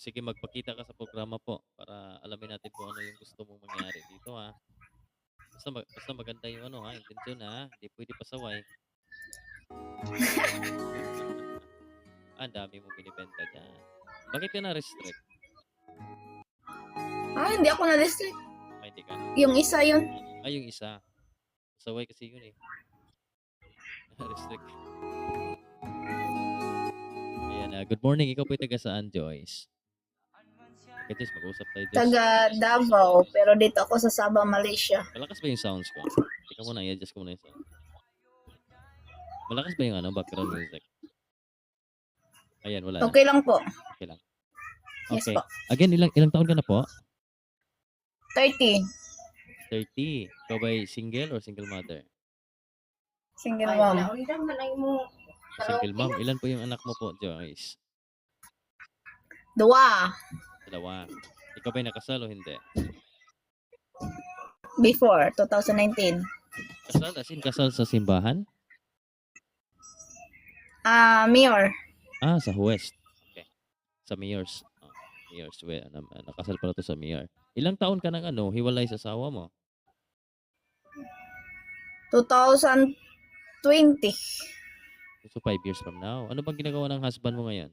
sige magpakita ka sa programa po para alamin natin kung ano yung gusto mong mangyari dito ha. Basta maganda yung ano ha, intensyon ha. Hindi pwede pasaway. Ang dami mong binibenta dyan. Bakit ka na-restrict? Hindi ako na-restrict. Ay, hindi ka. Yung isa yun. Ay, yung isa. Pasaway kasi yun eh. Na-restrict. Ayan, good morning. Ikaw po yung taga saan, Joyce? Okay, Joyce, mag-usap tayo, Joyce. Taga Davao, pero dito ako sa Sabah, Malaysia. Malakas ba yung sounds ko? Tika muna, i-adjust ko muna yung sound. Malakas ba yung background music? Ayan, wala Okay lang po. Okay lang. Yes Okay. po. Again, ilang taon ka na po? 30. 30. Ikaw ba single or single mother? Single mom. Single mom. Ilan po yung anak mo po, Joyce? 2. 2. Ikaw ba nakasal o hindi? Before, 2019. Kasal? As in, kasal sa simbahan? Mayor. Sa West. Okay. Sa Mayor's. Mayor's. Nakasal pala to sa Mayor. Ilang taon ka nang hiwalay sa asawa mo? 2020. So, 5 years from now. Ano bang ginagawa ng husband mo ngayon?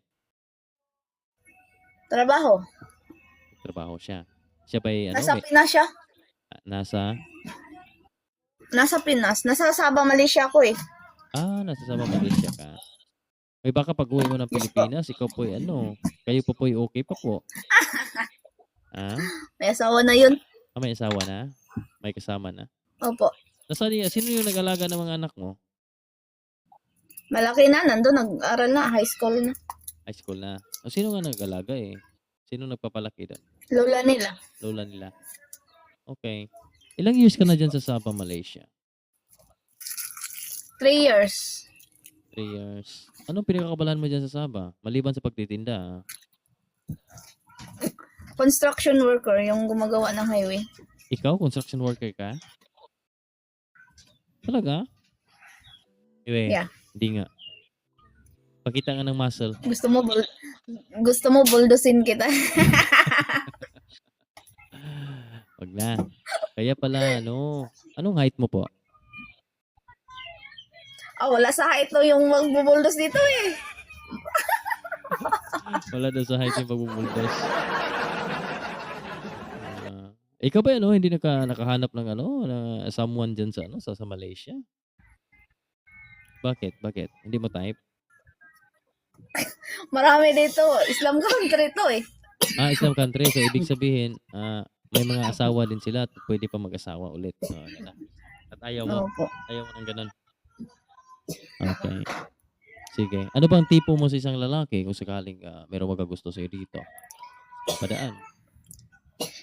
Trabaho. Trabaho siya. Siya ba'y Nasa Pinas siya. Nasa Pinas. Nasa Sabah, Malaysia ako eh. Nasa Sabah, Malaysia ka. May baka pag uwi mo ng Pilipinas, ikaw po'y kayo po po'y okay pa po. May asawa na yun. May asawa na? May kasama na? Opo. Sino yung nag-alaga ng mga anak mo? Malaki na, nandun, nag-aral na, high school na. High school na. Sino nga nag-alaga eh? Sino nagpapalaki doon? Lola nila. Lola nila. Okay. Ilang years ka na dyan sa Sabah, Malaysia? 3 years. 3 years. Anong pinakakabalan mo dyan sa Sabah? Maliban sa pagtitinda. Construction worker, yung gumagawa ng highway. Ikaw, construction worker ka? Talaga? Yeah. Hindi nga. Pakita nga ng muscle. Gusto mo buldusin kita. Wag na. Kaya pala, anong height mo po? Wala sa height no yung magbubuldos dito eh. Wala daw sa height yung pagbubuldos. Ikaw ba hindi nakahanap ng na someone dyan sa Malaysia? Bakit? Hindi mo type? Marami dito. Islam country to eh. Islam country. So, ibig sabihin, may mga asawa din sila at pwede pa mag-asawa ulit. So, at ayaw mo. Opo. Ayaw mo ng ganun. Okay. Sige. Ano bang tipo mo sa isang lalaki kung sakaling meron magagusto sa'yo dito? Padaan.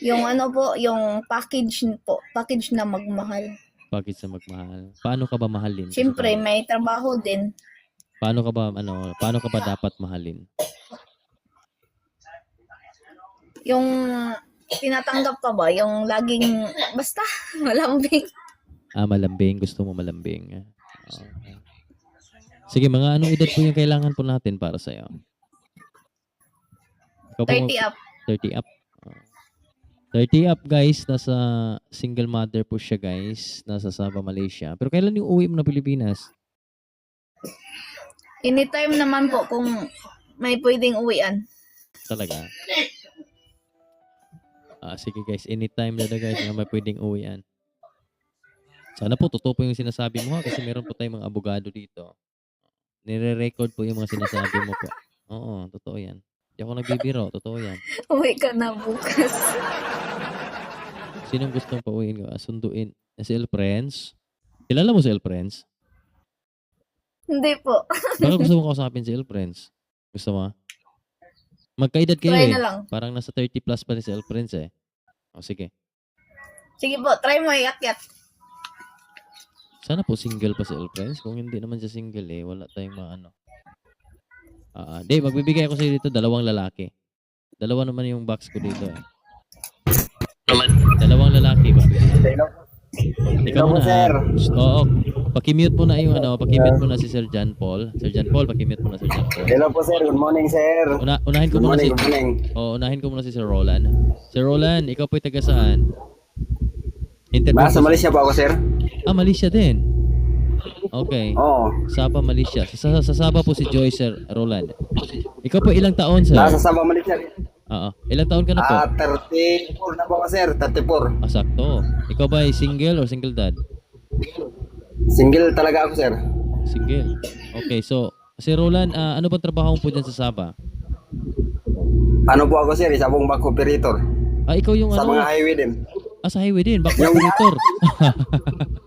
Yung yung package po. Package na magmahal. Package na magmahal. Paano ka ba mahalin? Siyempre, may trabaho din. Paano ka ba dapat mahalin? Yung tinatanggap ka ba? Yung laging, basta, malambing. Malambing. Gusto mo malambing. Okay. Sige, mga anong edad po yung kailangan po natin para sa'yo? 30 up. 30 up. 30 up, guys. Nasa single mother po siya, guys. Nasa Sabah, Malaysia. Pero kailan yung uwi mo na Pilipinas? Anytime naman po kung may pwedeng uwian. Talaga? Sige, guys. Anytime na guys na may pwedeng uwian. Sana po, totoo po yung sinasabi mo kasi meron po tayong mga abogado dito. Nire-record po yung mga sinasabi mo po. Oo, totoo yan. Hindi ako nagbibiro. Totoo yan. Uwi ka na bukas. Sinong gustong pauwiin ko? Sunduin. Si El Prince? Kilala mo si El Prince? Hindi po. Baka gusto mo kausapin si El Prince? Gusto mo? Magkaedad kayo Try na lang. Parang nasa 30 plus pa rin si El Prince eh. Sige. Sige po, try mo iyakyat. Sana po single pa si El Prince. Kung hindi naman siya single wala tayong Dave, magbibigay ako sa iyo dito 2 lalaki. 2 naman yung box ko dito 2 lalaki. Ikaw Hello po, muna, sir. Oo. Paki-mute mo na yung paki-mute mo na si Sir John Paul. Sir John Paul, paki-mute mo na Sir John Paul. Hello po, sir. Good morning, sir. Unahin ko Good muna morning, good morning. unahin ko muna si Sir Roland. Sir Roland, ikaw po'y taga saan? Interview Nasa po Malaysia po ako, sir. Malaysia din. Okay. Oo. Sabah, Malaysia. Sa Sabah po si Joy, Sir Roland. Ikaw po ilang taon, sir? Nasa Sabah, Malaysia. Oo. Ilang taon ka na po? 34 na po ako, sir. 34. Sakto. Ikaw ba ay single or single dad? Single talaga ako, sir. Single. Okay, so si Roland, ano ba trabaho mo po dyan sa Sabah? Ano po ako, sir? Isa pong back operator. Ikaw yung Sa mga highway din. sa highway din, back Yung- operator.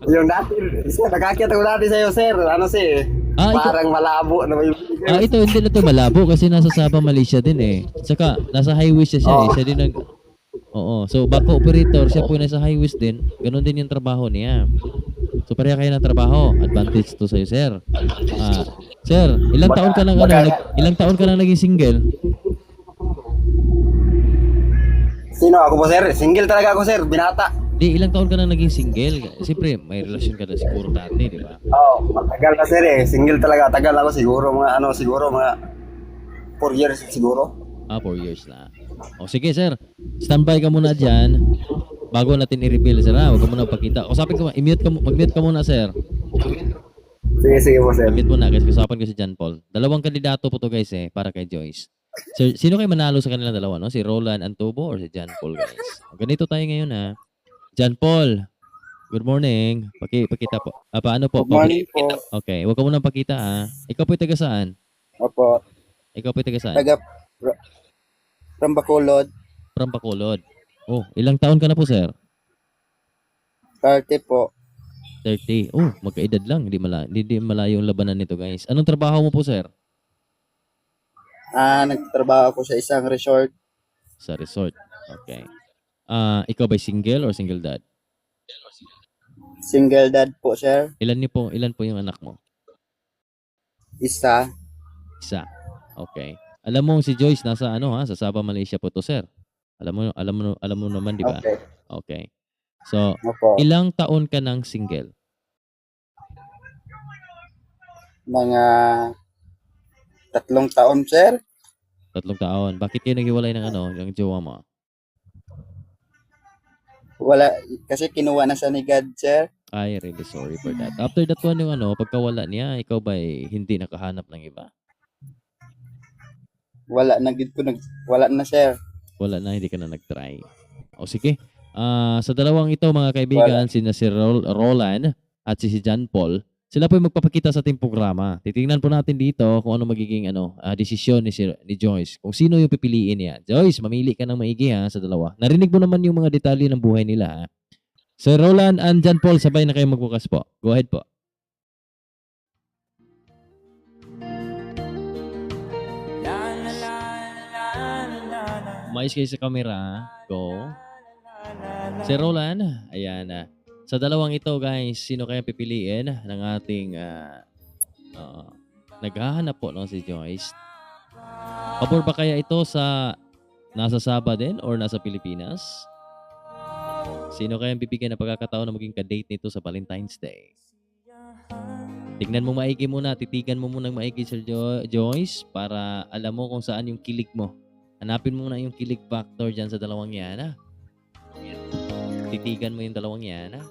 Yung dati, sir, nakakita ko dati sa'yo, sir. Ano, sir? Parang malabo na may... Ito hindi na to malabo kasi nasa Sabah, Malaysia din eh. Saka nasa highways siya eh. Siya din Oo. So back operator, siya po nasa highways din. Ganon din yung trabaho niya. So pareha kayo ng trabaho. Advantage to sa'yo, sir. Sir, ilang taon ka nang ilang taon ka nang naging single? Sino ako po, sir? Single talaga ako, sir. Binata. Ilang taon ka nang naging single? Siyempre, may relasyon ka na siguro dati, di ba? Oo, matagal na, sir, eh. Single talaga. Tagal ako siguro mga 4 years siguro. 4 years na. O sige, sir. Standby ka muna dyan. Bago natin i-reveal, sir. Huwag ka muna pakita. Usapin ko, mag-mute ka muna, sir. Sige po, sir. Mag-mute muna, guys. Usapan ko si John Paul. Dalawang kandidato po to, guys, para kay Joyce. Sir, sino kayo manalo sa kanilang dalawa, no? Si Roland Antubo or si John Paul, guys? Ganito tayo ngayon, ha? John Paul, good morning. Pakita po. Paano po? Good morning po. Okay, huwag ka muna pakita, ha? Ikaw po'y taga saan? Opo. Ikaw po'y taga saan? From Bacolod. From Bacolod. Oh, ilang taon ka na po, sir? 30 po. 30. Oh, magkaedad lang. Hindi malayo yung labanan nito, guys. Anong trabaho mo po, sir? Nagtatrabaho ako sa isang resort. Sa resort. Okay. Ikaw ba'y single or single dad? Single dad po, sir. Ilan po yung anak mo? Isa. Okay. Alam mo si Joyce nasa sa Sabah, Malaysia po to, sir. Alam mo naman, di ba? Okay. Okay. So, Opo. ilang taon ka nang single? Mga 3 taon, sir. 3 taon. Bakit kayo naghiwalay ng jowa mo? Wala, kasi kinuha na siya ni God, sir. I really sorry for that. After that one, yung pagkawala niya, ikaw ba'y hindi nakahanap ng iba? Wala na, sir. Wala na, hindi ka na nag-try. O sige. Sa dalawang ito, mga kaibigan, sina si Roland at si John Paul, sila po yung magpapakita sa ating programa. Titingnan po natin dito kung ano magiging desisyon ni Joyce. Kung sino yung pipiliin niya. Joyce, mamili ka ng maigi sa dalawa. Narinig mo naman yung mga detalye ng buhay nila. Sir Roland and John Paul, sabay na kayo magbukas po. Go ahead po. Mais kayo sa camera. Go. Sir Roland, ayan. Sa dalawang ito, guys, sino kaya pipiliin ng ating naghahanap po si Joyce? Pabor ba kaya ito sa nasa Sabah din or nasa Pilipinas? Sino kaya bibigyan ng pagkakataon na maging ka-date nito sa Valentine's Day? Tignan mo maigi muna, titigan mo muna maigi, Sir Joyce, para alam mo kung saan yung kilig mo. Hanapin mo muna yung kilig factor dyan sa dalawang yan, Titigan mo yung dalawang yan,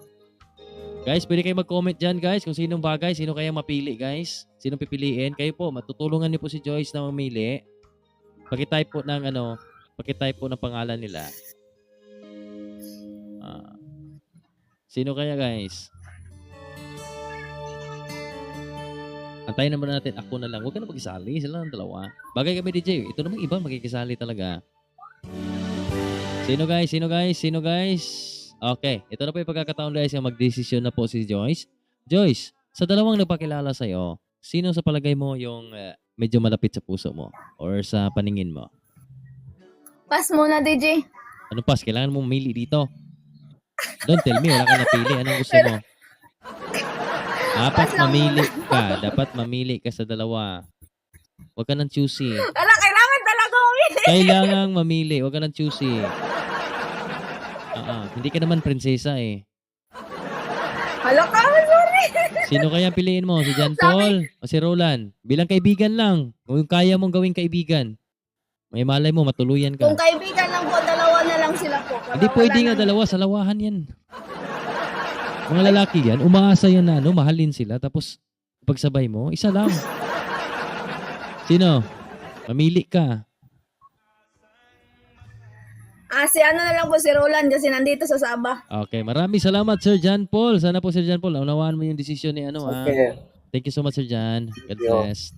Guys, pwede kayo mag-comment dyan, guys, kung sinong bagay, sino kaya mapili, guys. Sinong pipiliin? Kayo po, matutulungan niyo po si Joyce na mamili. Paki-type po ng pangalan nila. Sino kaya, guys? Antayin naman natin, ako na lang. Huwag ka na mag-isali, sila lang dalawa. Bagay kami, DJ. Ito namang iba, magkikisali talaga. Sino guys? Okay, ito na po yung pagkakataon, guys, yung mag-desisyon na po si Joyce. Joyce, sa dalawang nagpakilala sa'yo, sino sa palagay mo yung medyo malapit sa puso mo or sa paningin mo? Pass muna, DJ. Ano pas? Kailangan mo mamili dito. Don't tell me, wala ka napili. Anong gusto mo? Dapat mamili ka sa dalawa. Huwag ka nang choosy. Kailangan talaga mamili. Kailangang mamili. Huwag ka nang choosy. Hindi ka naman prinsesa eh. Hala ka, sorry. Sino kaya piliin mo? Si John Paul o si Roland? Bilang kaibigan lang. Kung kaya mong gawing kaibigan. May malay mo, matuluyan ka. Kung kaibigan lang po, dalawa na lang sila po. Para Hindi wala pwede nga nang- dalawa, salawahan yan. Mga lalaki yan, umaasa yan na mahalin sila, tapos pagsabay mo, isa lang. Sino? Mamili ka. Si ano na lang po si Roland kasi nandito sa Sabah. Okay, maraming salamat Sir John Paul. Sana po Sir John Paul, unawaan mo yung desisyon ni ano ha. Okay. Thank you so much Sir John. God Yo. bless.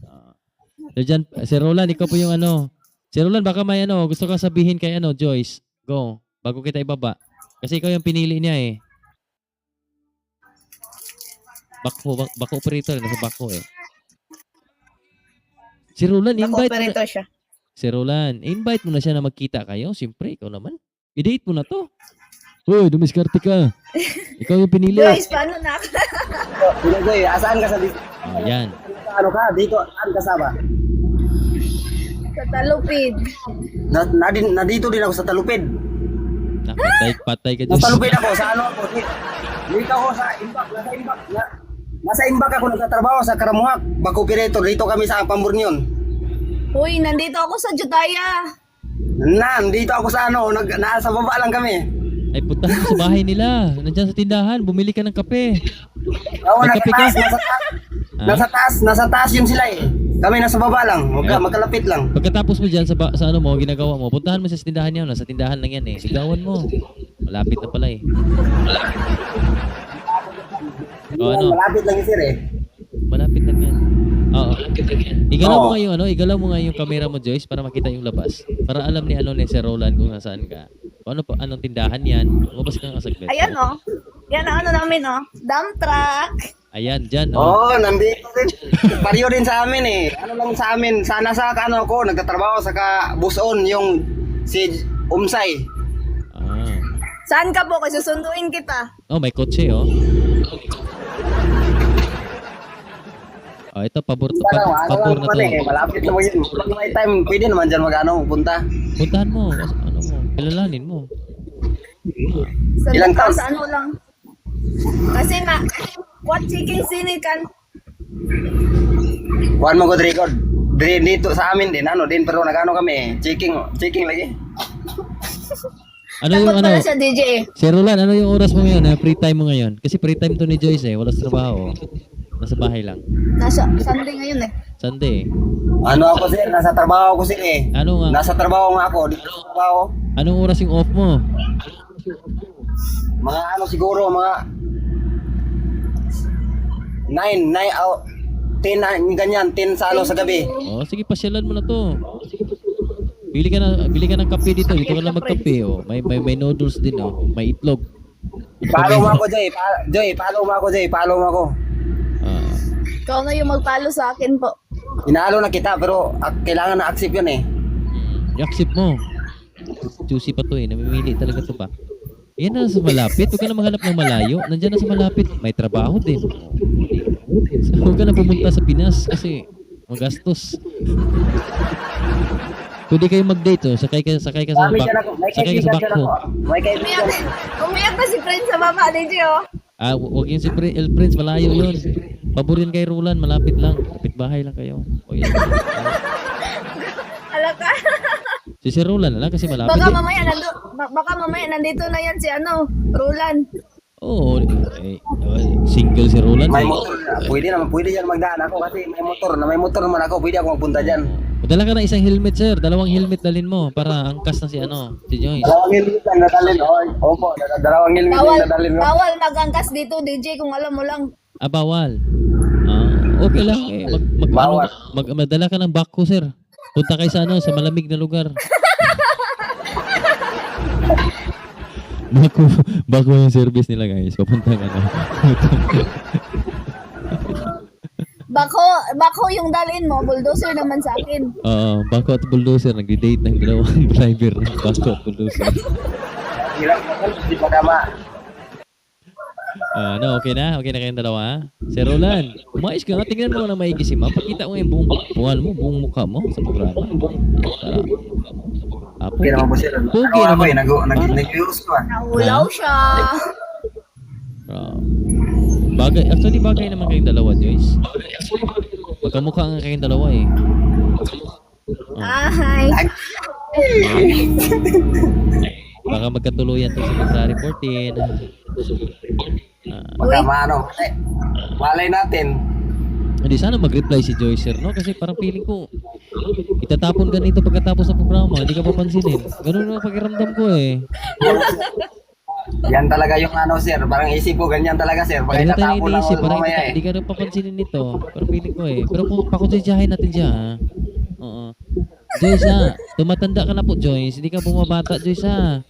Sir John, Sir Roland, ikaw po yung ano. Sir Roland, baka may ano, gusto ka sabihin kay ano, Joyce. Go, bago kita ibaba. Kasi ikaw yung pinili niya eh. Bako operator, nasa bako eh. Si Roland, invite mo na, Operator siya. si Roland, invite mo na siya na magkita kayo. Siyempre, ikaw naman. I-date mo na to. Hoy, dumiskarte ka. Ikaw yung pinili. Guys, paano na? Sila Joy, asaan ka sa dito? Yan. Ano ka? Dito, saan ka sa ba? Sa Talupid. Na dito din ako sa Talupid. Patay ka Nasa Diyos. Talupid ako, sa ano ako? Dito ako sa Imbak, nasa Imbak ako nagtatrabaho sa Karamuhak. Bako operator, dito kami sa Pambornyon. Uy, nandito ako sa Jutaya. Dito ako sa ano, nasa baba lang kami. Ay, puntahan mo sa bahay nila. Nandiyan sa tindahan. Bumili ka ng kape. Oo, May kape ka? nasa taas yun sila eh. Kami nasa baba lang, magkalapit lang. Pagkatapos mo dyan sa ano mo, ginagawa mo, puntahan mo sa tindahan niya. Nasa tindahan lang yan eh. Sigawan mo. Malapit na pala eh. O ano? Malapit lang yun sir eh. Malapit lang yan. Oo. Igalaw mo nga yung ano, igalaw mo nga yung camera mo, Joyce, para makita yung labas. Para alam ni ano ni Sir Roland kung nasaan ka. Kung ano pa, anong tindahan yan. Lumabas ka nga saglit. Ayan oh. Yan ang ano namin oh. Dump truck. Ayan, dyan. Oo, nandito din. Pariyo din sa amin eh. Ano lang sa amin, sana sa ano ko, nagtatrabaho sa Buson, yung si Umsay. Ah. Saan ka po? Kasi susunduin kita. Oh, may kotse oh. Oh, ito pabor Ano pabor lang na naman eh, to. malapit naman yun. Pag may time, pwede naman dyan punta. Puntahan mo, ano mo, kilalanin mo. Sa Ilang taon? Sa ano lang. Kasi what chicken sinikan? Juan mo ko record. Dito sa amin din, din pero nagano kami, checking lagi. Ano yung Takot ano? pala siya DJ eh. Sir Roland, ano yung oras mo ngayon? Free time mo ngayon? Kasi free time to ni Joyce eh, wala sa trabaho. Nasa bahay lang. Nasa Sunday ngayon eh. Sunday. Ano ako sir, nasa trabaho ko sir eh. Ano nga? Nasa trabaho nga ako, dito sa trabaho. Anong oras yung off mo? Mga ano siguro, mga 10 ganyan, 10 sa ano sa gabi. Oh, sige, pasyalan mo na to. Bili ka ng kape dito. Dito ka lang magkape oh. May noodles din oh. May itlog. Follow mo ako, Joy. Follow mo ako. Ah. Ikaw na yung magpalo sa akin po. Inalo na kita pero kailangan na accept yun eh. I-accept mo. Juicy pa to eh. Namimili talaga to pa. Yan na sa malapit. Huwag ka na maghanap ng malayo. Nandiyan na sa malapit. May trabaho din. So, huwag ka na pumunta sa Pinas kasi magastos. Pwede kayo mag-date oh. Sakay ka sa May sakay ka sa kaibigan backho. ako. May kaibigan. Umiyak na si Prince sa baba, DJ oh. Huwag yung si El Prince, malayo yun. Paborin kay Roland, malapit lang. Kapit bahay lang kayo. O yan. Alaka. Si Sir Roland na lang kasi malapit. Baka mamaya nandito na yan si ano, Roland. Oo. Single si Roland. May motor na. Pwede yan magdaan ako kasi may motor naman ako. Pwede ako magpunta dyan. Dala ka na isang helmet, sir. 2 helmet dalhin mo para angkas na si ano, si Joyce. 2 helmet lang nadalhin. Opo, 2 helmet lang nadalhin. Bawal magangkas dito, DJ, kung alam mo lang. Bawal. Okay lang eh. Bawal. Magdala ka ng backho, sir. Punta kayo sa ano, sa malamig na lugar. Bago yung service nila, guys. Papunta ka na. Bako yung dalhin mo, bulldozer naman sa akin. Oo, bako at bulldozer. Nagdi-date ng dalawang driver. Bako at bulldozer. Hirap mo kan, di pa tama. Okay na? Okay na kayong dalawa, ha? Sir Roland, umayos ka nga. Tingnan mo na maigi si ma'am. Pakita mo yung buong mukha mo sa programa. Okay naman po sir. Pogi Ano ako naman. eh, nag-use ko ah. Nahulaw siya. Actually, bagay naman kayong dalawa, Joyce. Magkamukha nga kayong dalawa eh. Ay. Baka magkatuluyan to sa February 14. Baka maano, malay natin. Hindi sana mag-reply si Joyce, sir, no? Kasi parang feeling ko, itatapon ka nito pagkatapos sa programa, hindi ka papansinin. Ganun ang pakiramdam ko eh. Yan talaga yung ano, sir. Parang isip ko ganyan talaga, sir. Pag Kaya tayo itatapon lang iniisip, ako parang mamaya hindi ka rin papansinin nito. Pero feeling ko eh. Pero kung pakutsidyahin natin siya, ha? Oo. Joyce, ha? Tumatanda ka na po, Joyce. Hindi ka bumabata, Joyce, ha?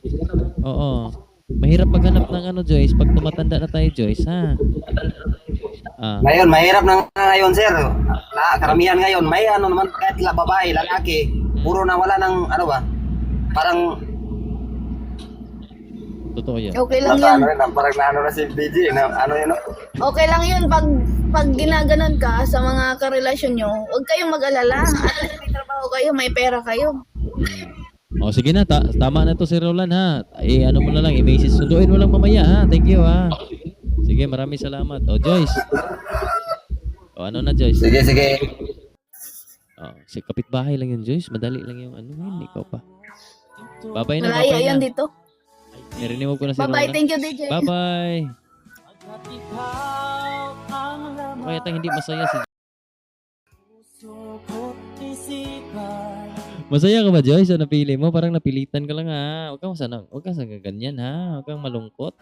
Oo. Mahirap maghanap ng ano, Joyce, pag tumatanda na tayo, Joyce, ha? Ngayon, mahirap na nga ngayon, sir. Karamihan ngayon, may ano naman, kahit babae, lalaki, puro na wala ng, ano ba, parang, Totoo yan. Okay lang yun. parang naano na si BG, ano yun, no? Okay lang yun pag ginaganon ka sa mga karelasyon nyo, huwag kayong mag-alala. May trabaho kayo, may pera kayo. O sige na, tama na to si Roland, ha? Ano mo na lang, i-message, sunduin mo lang mamaya, ha? Thank you, ha? Sige, maraming salamat. O, Joyce. O, ano na, Joyce? Sige, sige. O, si kapitbahay lang yun, Joyce. Madali lang yung ano ngayon, ikaw pa. Bye-bye na, Malaya bye-bye yan na. dito. Narinig ko na si Bye-bye, Roland. thank you, DJ. Bye-bye. Kaya tayong hindi masaya si Masaya ka ba, Joyce? Sa napili mo? Parang napilitan ka lang, ha? Huwag kang ganyan, ha? Huwag kang malungkot.